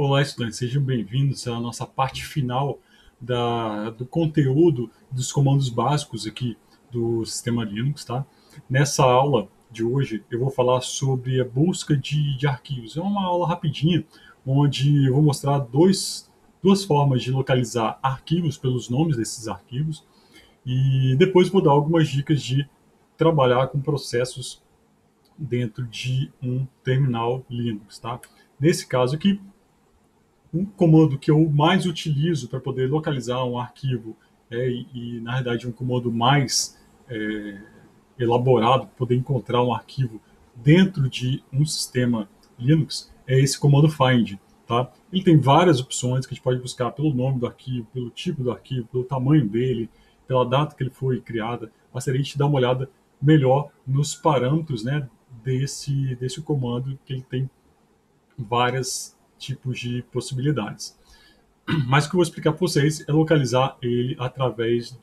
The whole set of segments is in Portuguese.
Olá, estudantes, sejam bem-vindos à nossa parte final do conteúdo dos comandos básicos aqui do sistema Linux, tá? Nessa aula de hoje, eu vou falar sobre a busca de arquivos. É uma aula rapidinha, onde eu vou mostrar duas formas de localizar arquivos pelos nomes desses arquivos e depois vou dar algumas dicas de trabalhar com processos dentro de um terminal Linux, tá? Nesse caso aqui, um comando que eu mais utilizo para poder localizar um arquivo na verdade um comando mais é, elaborado para poder encontrar um arquivo dentro de um sistema Linux é esse comando find, tá? Ele tem várias opções que a gente pode buscar pelo nome do arquivo, pelo tipo do arquivo, pelo tamanho dele, pela data que ele foi criado. Mas a gente dá uma olhada melhor nos parâmetros, né, desse comando, que ele tem vários tipos de possibilidades. Mas o que eu vou explicar para vocês é localizar ele através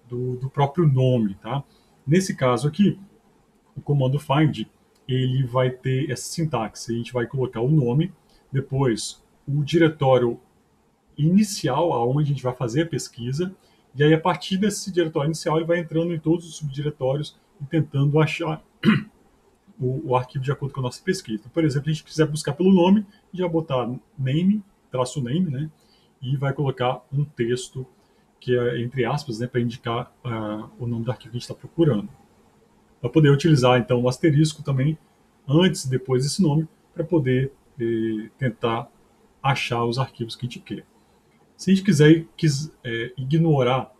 do próprio nome, tá? Nesse caso aqui, o comando find, ele vai ter essa sintaxe. A gente vai colocar o nome, depois o diretório inicial, aonde a gente vai fazer a pesquisa, e aí a partir desse diretório inicial ele vai entrando em todos os subdiretórios e tentando achar o arquivo de acordo com a nossa pesquisa. Então, por exemplo, a gente quiser buscar pelo nome, já botar name, traço name, né? E vai colocar um texto que é entre aspas, né, para indicar o nome do arquivo que a gente está procurando. Para poder utilizar, então, o asterisco também, antes e depois desse nome, para poder tentar achar os arquivos que a gente quer. Se a gente quiser ignorar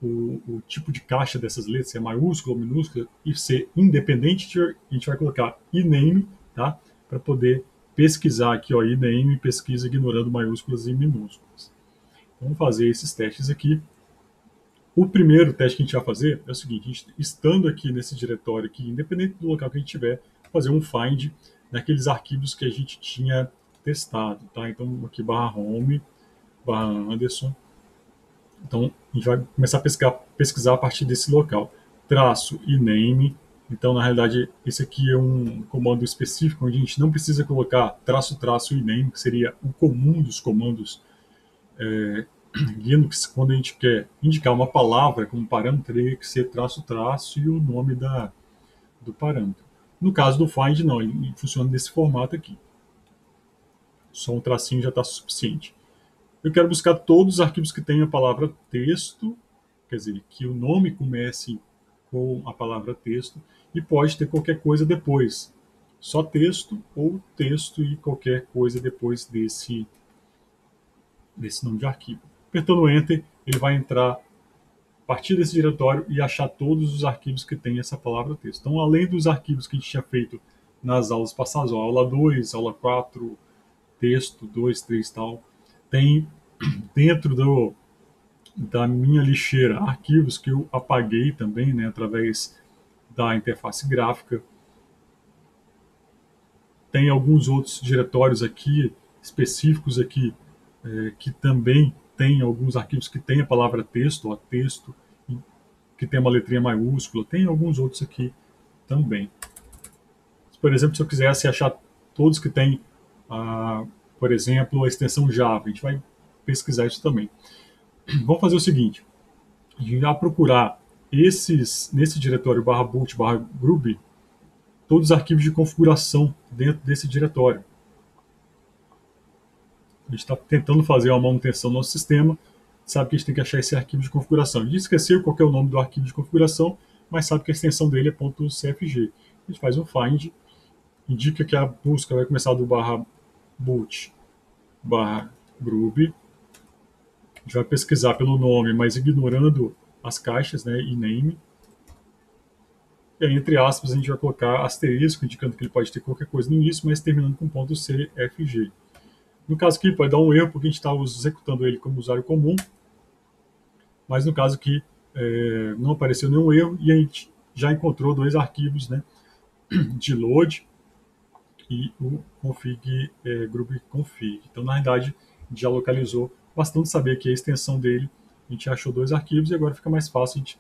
o tipo de caixa dessas letras, se é maiúscula ou minúscula, e ser independente, a gente vai colocar iname, tá? Para poder pesquisar aqui, ó, iname, pesquisa ignorando maiúsculas e minúsculas. Vamos fazer esses testes aqui. O primeiro teste que a gente vai fazer é o seguinte: a gente, estando aqui nesse diretório aqui, independente do local que a gente tiver, fazer um find naqueles arquivos que a gente tinha testado, tá? Então aqui /home, /Anderson. Então a gente vai começar a pesquisar a partir desse local. Traço e name. Então, na realidade, esse aqui é um comando específico onde a gente não precisa colocar traço, traço e name, que seria o comum dos comandos Linux. Quando a gente quer indicar uma palavra como parâmetro, teria que ser traço, traço e o nome do parâmetro. No caso do find, não, ele funciona desse formato aqui. Só um tracinho já está suficiente. Eu quero buscar todos os arquivos que tenham a palavra texto, quer dizer, que o nome comece com a palavra texto, e pode ter qualquer coisa depois. Só texto ou texto e qualquer coisa depois desse nome de arquivo. Apertando Enter, ele vai entrar a partir desse diretório e achar todos os arquivos que tem essa palavra texto. Então, além dos arquivos que a gente tinha feito nas aulas passadas, ó, aula 2, aula 4, texto 2, 3 e tal, tem dentro da minha lixeira arquivos que eu apaguei também, né, através da interface gráfica. Tem alguns outros diretórios aqui, específicos aqui, que também tem alguns arquivos que tem a palavra texto, ó, texto, que tem uma letrinha maiúscula. Tem alguns outros aqui também. Por exemplo, se eu quisesse achar todos que tem, por exemplo, a extensão Java, a gente vai pesquisar isso também. Vamos fazer o seguinte: a gente vai procurar nesse diretório /boot /groovy, todos os arquivos de configuração dentro desse diretório. A gente está tentando fazer uma manutenção do nosso sistema, sabe que a gente tem que achar esse arquivo de configuração. A gente esqueceu qual é o nome do arquivo de configuração, mas sabe que a extensão dele é .cfg. A gente faz um find, indica que a busca vai começar do /boot /groovy. A gente vai pesquisar pelo nome, mas ignorando as caixas, né, e name. E aí, entre aspas, a gente vai colocar asterisco, indicando que ele pode ter qualquer coisa no início, mas terminando com .cfg. No caso aqui, pode dar um erro, porque a gente está executando ele como usuário comum, mas no caso aqui não apareceu nenhum erro e a gente já encontrou dois arquivos, né, de load e o config, group config. Então, na verdade, a gente já localizou, bastante saber que a extensão dele, a gente achou dois arquivos e agora fica mais fácil a gente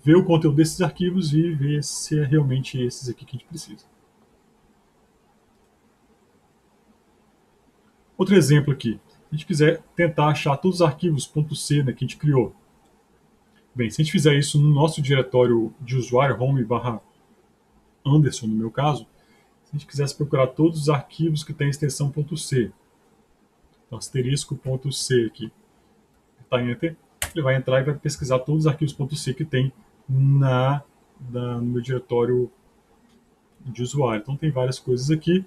ver o conteúdo desses arquivos e ver se é realmente esses aqui que a gente precisa. Outro exemplo aqui, se a gente quiser tentar achar todos os arquivos .c, né, que a gente criou. Bem, se a gente fizer isso no nosso diretório de usuário, home barra Anderson, no meu caso, se a gente quisesse procurar todos os arquivos que tem a extensão .c, então asterisco.c aqui, tá em Enter, ele vai entrar e vai pesquisar todos os arquivos .c que tem no meu diretório de usuário. Então tem várias coisas aqui.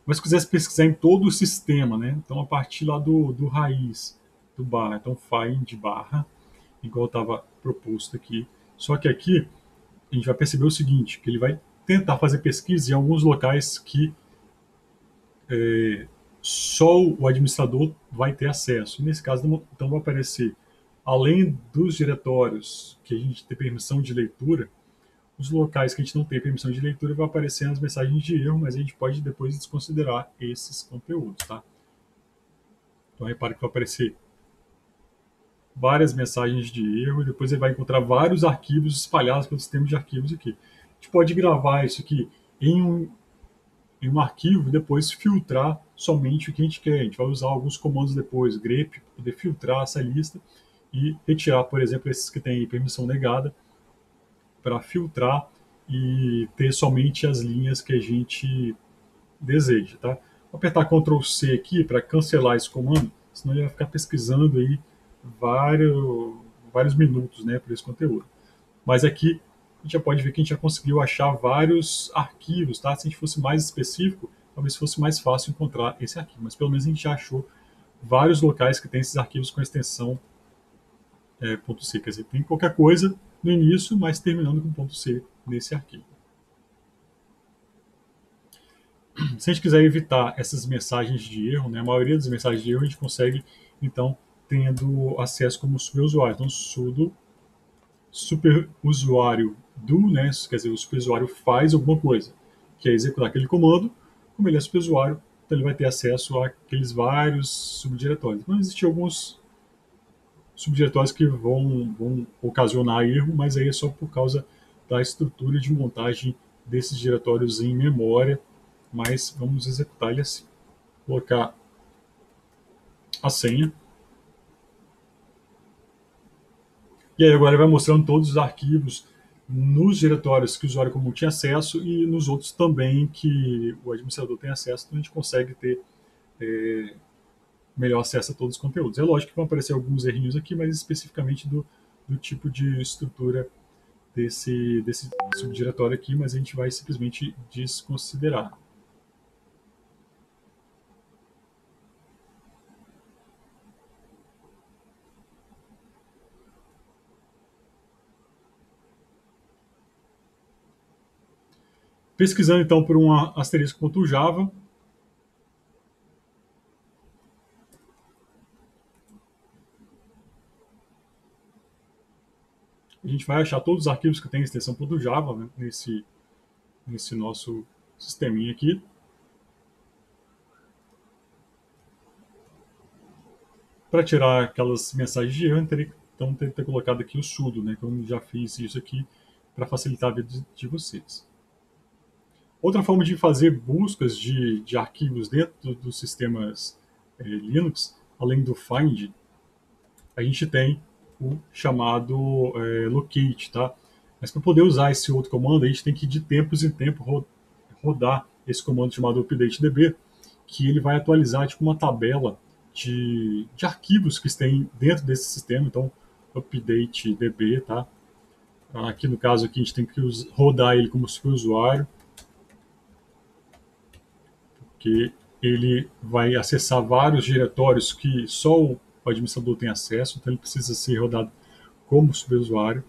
Mas se quisesse pesquisar em todo o sistema, né? Então a partir lá do raiz, do barra, então find barra, igual estava proposto aqui. Só que aqui a gente vai perceber o seguinte, que ele vai tentar fazer pesquisa em alguns locais que só o administrador vai ter acesso. E nesse caso, então vai aparecer, além dos diretórios que a gente tem permissão de leitura, os locais que a gente não tem permissão de leitura vai aparecer as mensagens de erro, mas a gente pode depois desconsiderar esses conteúdos, tá? Então repare que vai aparecer várias mensagens de erro e depois ele vai encontrar vários arquivos espalhados pelo sistema de arquivos aqui. A gente pode gravar isso aqui em um arquivo e depois filtrar somente o que a gente quer. A gente vai usar alguns comandos depois, grep, para poder filtrar essa lista e retirar, por exemplo, esses que têm permissão negada, para filtrar e ter somente as linhas que a gente deseja. Tá? Vou apertar Ctrl C aqui para cancelar esse comando, senão ele vai ficar pesquisando aí vários minutos, né, por esse conteúdo. Mas aqui a gente já pode ver que a gente já conseguiu achar vários arquivos, tá? Se a gente fosse mais específico, talvez fosse mais fácil encontrar esse arquivo, mas pelo menos a gente já achou vários locais que tem esses arquivos com a extensão .c, quer dizer, tem qualquer coisa no início, mas terminando com .c nesse arquivo. Se a gente quiser evitar essas mensagens de erro, né, a maioria das mensagens de erro a gente consegue, então, tendo acesso como superusuário. Então, sudo superusuário do, né, quer dizer, o superusuário faz alguma coisa, que é executar aquele comando, como ele é superusuário, então ele vai ter acesso àqueles vários subdiretórios. Então, existem alguns subdiretórios que vão ocasionar erro, mas aí é só por causa da estrutura de montagem desses diretórios em memória, mas vamos executar ele assim. Colocar a senha. E aí agora ele vai mostrando todos os arquivos nos diretórios que o usuário comum tinha acesso e nos outros também que o administrador tem acesso, então a gente consegue ter melhor acesso a todos os conteúdos. É lógico que vão aparecer alguns errinhos aqui, mas especificamente do tipo de estrutura desse subdiretório aqui, mas a gente vai simplesmente desconsiderar. Pesquisando então por um asterisco.java, a gente vai achar todos os arquivos que tem extensão .java, né, nesse nosso sisteminha aqui. Para tirar aquelas mensagens de erro, então teria que ter colocado aqui o sudo, né, que eu já fiz isso aqui para facilitar a vida de vocês. Outra forma de fazer buscas de arquivos dentro dos sistemas Linux, além do find, a gente tem o chamado locate, tá? Mas para poder usar esse outro comando, a gente tem que de tempos em tempos rodar esse comando chamado updatedb, que ele vai atualizar tipo uma tabela de arquivos que tem dentro desse sistema. Então, updatedb, tá? Aqui no caso aqui a gente tem que rodar ele como superusuário, que ele vai acessar vários diretórios que só o administrador tem acesso, então ele precisa ser rodado como superusuário.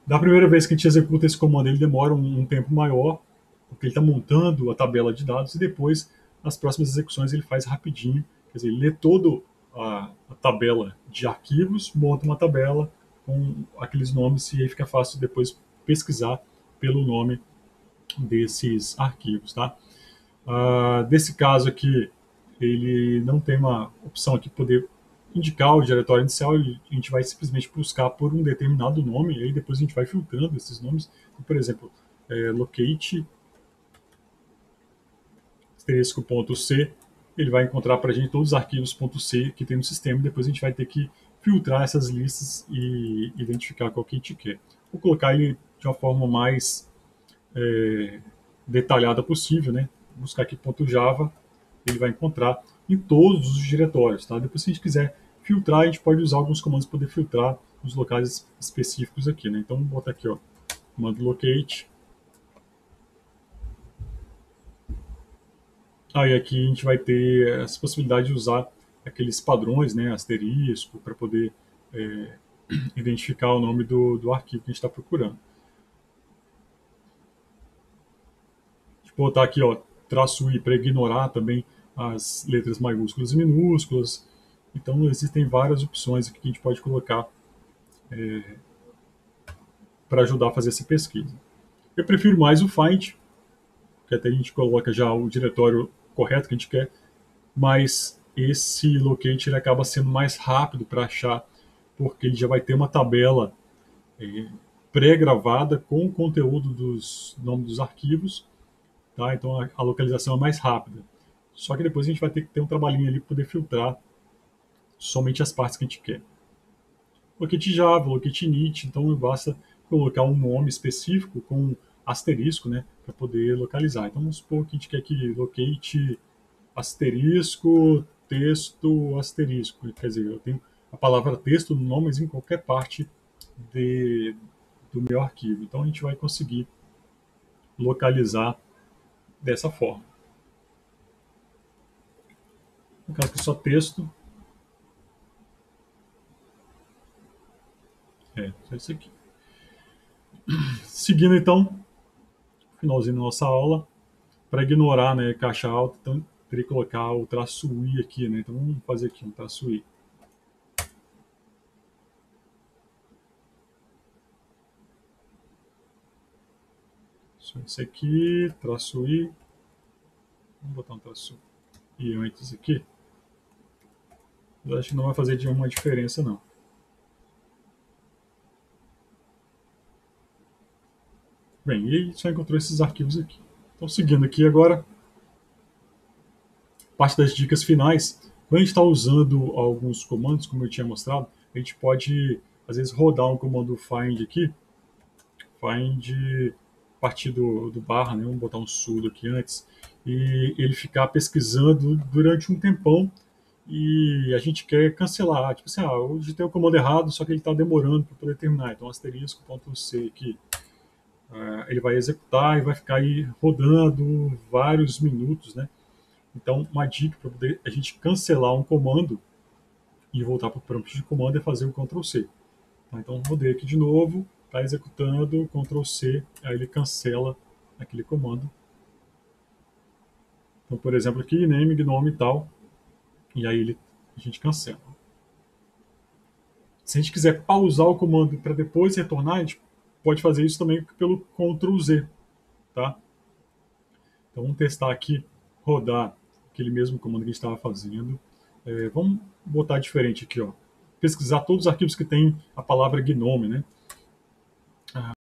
Da primeira vez que a gente executa esse comando, ele demora um tempo maior, porque ele está montando a tabela de dados, e depois, nas próximas execuções, ele faz rapidinho, quer dizer, ele lê toda a tabela de arquivos, monta uma tabela com aqueles nomes, e aí fica fácil depois pesquisar pelo nome desses arquivos, tá? Desse caso aqui, ele não tem uma opção aqui poder indicar o diretório inicial, a gente vai simplesmente buscar por um determinado nome, e aí depois a gente vai filtrando esses nomes. Então, por exemplo, locate asterisco.c, ele vai encontrar para a gente todos os arquivos .c que tem no sistema, e depois a gente vai ter que filtrar essas listas e identificar qual que a gente quer. Vou colocar ele de uma forma mais detalhada possível, né? Buscar aqui .java, ele vai encontrar em todos os diretórios, tá? Depois, se a gente quiser filtrar, a gente pode usar alguns comandos para poder filtrar os locais específicos aqui, né? Então, vou botar aqui, ó, comando locate. Aí aqui a gente vai ter essa possibilidade de usar aqueles padrões, né, asterisco, para poder identificar o nome do arquivo que a gente está procurando. Deixa eu botar aqui, ó, traço I para ignorar também as letras maiúsculas e minúsculas. Então existem várias opções aqui que a gente pode colocar para ajudar a fazer essa pesquisa. Eu prefiro mais o find, que até a gente coloca já o diretório correto que a gente quer, mas esse locate ele acaba sendo mais rápido para achar, porque ele já vai ter uma tabela pré-gravada com o conteúdo dos nomes dos arquivos, tá? Então a localização é mais rápida. Só que depois a gente vai ter que ter um trabalhinho ali para poder filtrar somente as partes que a gente quer. Locate Java, locate init, então basta colocar um nome específico com asterisco, né, para poder localizar. Então vamos supor que a gente quer que locate asterisco, texto, asterisco. Quer dizer, eu tenho a palavra texto no nome, mas em qualquer parte do meu arquivo. Então a gente vai conseguir localizar dessa forma. No caso que é só texto, só isso aqui. Seguindo então, finalzinho da nossa aula, para ignorar, né, caixa alta, então teria que colocar o traço I aqui, né? Então vamos fazer aqui um traço I. Só isso aqui, traço I. Vamos botar um traço I antes aqui. Eu acho que não vai fazer nenhuma diferença, não. Bem, e aí só encontrou esses arquivos aqui. Então, seguindo aqui agora, parte das dicas finais. Quando a gente está usando alguns comandos, como eu tinha mostrado, a gente pode, às vezes, rodar um comando find aqui, find a partir do barra, né? Vamos botar um sudo aqui antes, e ele ficar pesquisando durante um tempão, e a gente quer cancelar. Tipo assim, hoje tem o comando errado, só que ele está demorando para poder terminar. Então, asterisco.c aqui. Ele vai executar e vai ficar aí rodando vários minutos, né? Então, uma dica para poder a gente cancelar um comando e voltar para o prompt de comando é fazer o Ctrl C. Tá? Então, rodei aqui de novo, está executando, Ctrl C, aí ele cancela aquele comando. Então, por exemplo, aqui, name, gnome e tal, e aí a gente cancela. Se a gente quiser pausar o comando para depois retornar, a gente pode fazer isso também pelo Ctrl Z. Tá? Então, vamos testar aqui, rodar aquele mesmo comando que a gente estava fazendo. Vamos botar diferente aqui, ó. Pesquisar todos os arquivos que tem a palavra gnome, né?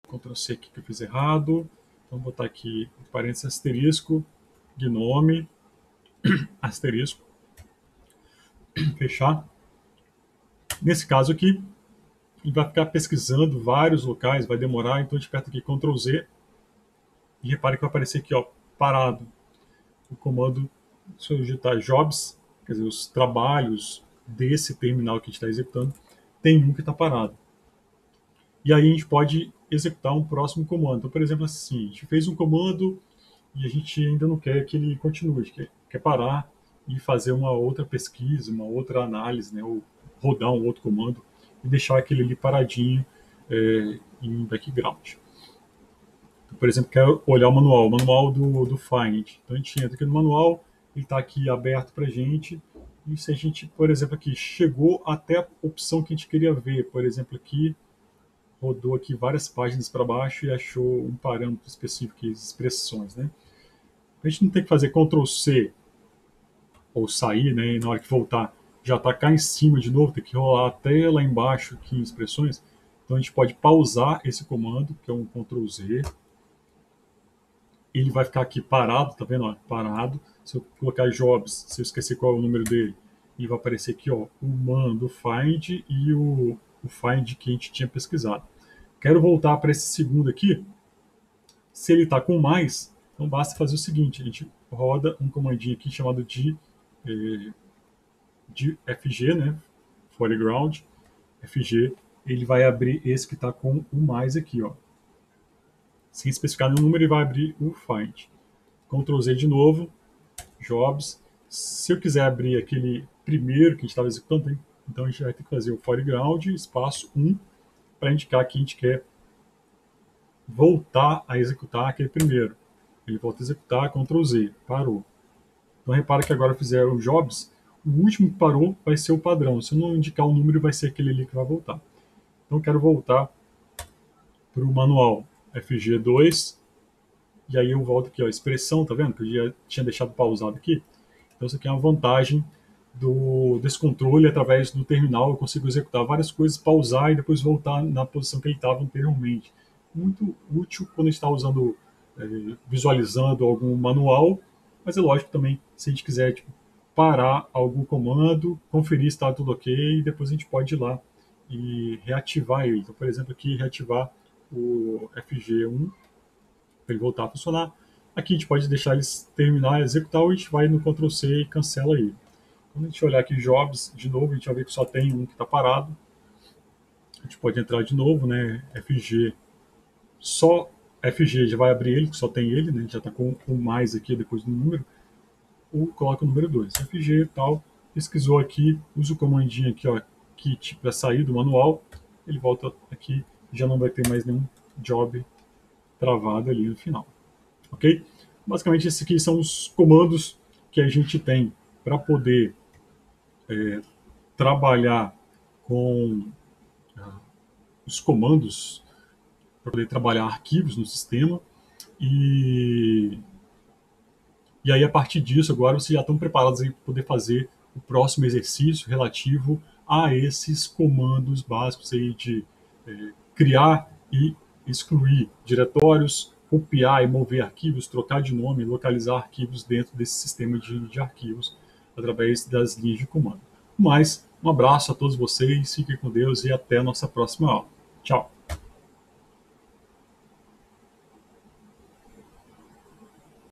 Ctrl C aqui que eu fiz errado. Então, vou botar aqui, parênteses, asterisco, gnome, asterisco, fechar. Nesse caso aqui, ele vai ficar pesquisando vários locais, vai demorar, então a gente aperta aqui Ctrl Z e repare que vai aparecer aqui, ó, parado. O comando, se eu digitar jobs, quer dizer, os trabalhos desse terminal que a gente está executando, tem um que está parado. E aí a gente pode executar um próximo comando. Então, por exemplo, assim, a gente fez um comando e a gente ainda não quer que ele continue, a gente quer parar e fazer uma outra pesquisa, uma outra análise, né, ou rodar um outro comando e deixar aquele ali paradinho em background. Então, por exemplo, quero olhar o manual do Find. Então a gente entra aqui no manual, ele está aqui aberto para a gente. E se a gente, por exemplo, aqui chegou até a opção que a gente queria ver, por exemplo, aqui rodou aqui várias páginas para baixo e achou um parâmetro específico, que é as expressões, né? A gente não tem que fazer Ctrl C ou sair, né? E na hora que voltar já está cá em cima de novo, tem que rolar até lá embaixo aqui em expressões. Então a gente pode pausar esse comando, que é um Ctrl Z, ele vai ficar aqui parado, tá vendo? Ó, parado. Se eu colocar jobs, se eu esquecer qual é o número dele, e vai aparecer aqui, ó, o man do find e o find que a gente tinha pesquisado. Quero voltar para esse segundo aqui. Se ele está com mais, então basta fazer o seguinte: a gente roda um comandinho aqui chamado de FG, né? Foreground, FG. Ele vai abrir esse que está com o mais aqui, ó. Sem especificar nenhum número, ele vai abrir o find. Ctrl Z de novo, jobs. Se eu quiser abrir aquele primeiro que a gente estava executando, então a gente vai ter que fazer o foreground, espaço 1, para indicar que a gente quer voltar a executar aquele primeiro. Ele volta a executar, Ctrl Z, parou. Então repara que agora fizeram jobs, o último que parou vai ser o padrão. Se eu não indicar o número, vai ser aquele ali que vai voltar. Então eu quero voltar para o manual FG2, e aí eu volto aqui, ó, expressão, tá vendo? Que eu já tinha deixado pausado aqui. Então isso aqui é uma vantagem desse controle. Através do terminal eu consigo executar várias coisas, pausar e depois voltar na posição que ele estava anteriormente. Muito útil quando está usando, visualizando algum manual, mas é lógico também, se a gente quiser tipo, parar algum comando, conferir se está tudo ok, e depois a gente pode ir lá e reativar ele. Então, por exemplo, aqui reativar o FG1 para ele voltar a funcionar. Aqui a gente pode deixar ele terminar, executar, ou a gente vai no Ctrl C e cancela ele. Quando a gente olhar aqui jobs, de novo, a gente vai ver que só tem um que está parado. A gente pode entrar de novo, né? FG, só FG já vai abrir ele, que só tem ele, né? Já está com o mais aqui depois do número. Ou coloca o número 2. FG e tal, pesquisou aqui, usa o comandinho aqui, ó, kit para sair do manual. Ele volta aqui, já não vai ter mais nenhum job travado ali no final. Ok? Basicamente, esses aqui são os comandos que a gente tem para poder trabalhar com os comandos, para poder trabalhar arquivos no sistema. E, e aí, a partir disso, agora vocês já estão preparados para poder fazer o próximo exercício relativo a esses comandos básicos aí de criar e excluir diretórios, copiar e mover arquivos, trocar de nome, localizar arquivos dentro desse sistema de arquivos através das linhas de comando. Mas, um abraço a todos vocês, fiquem com Deus e até a nossa próxima aula. Tchau!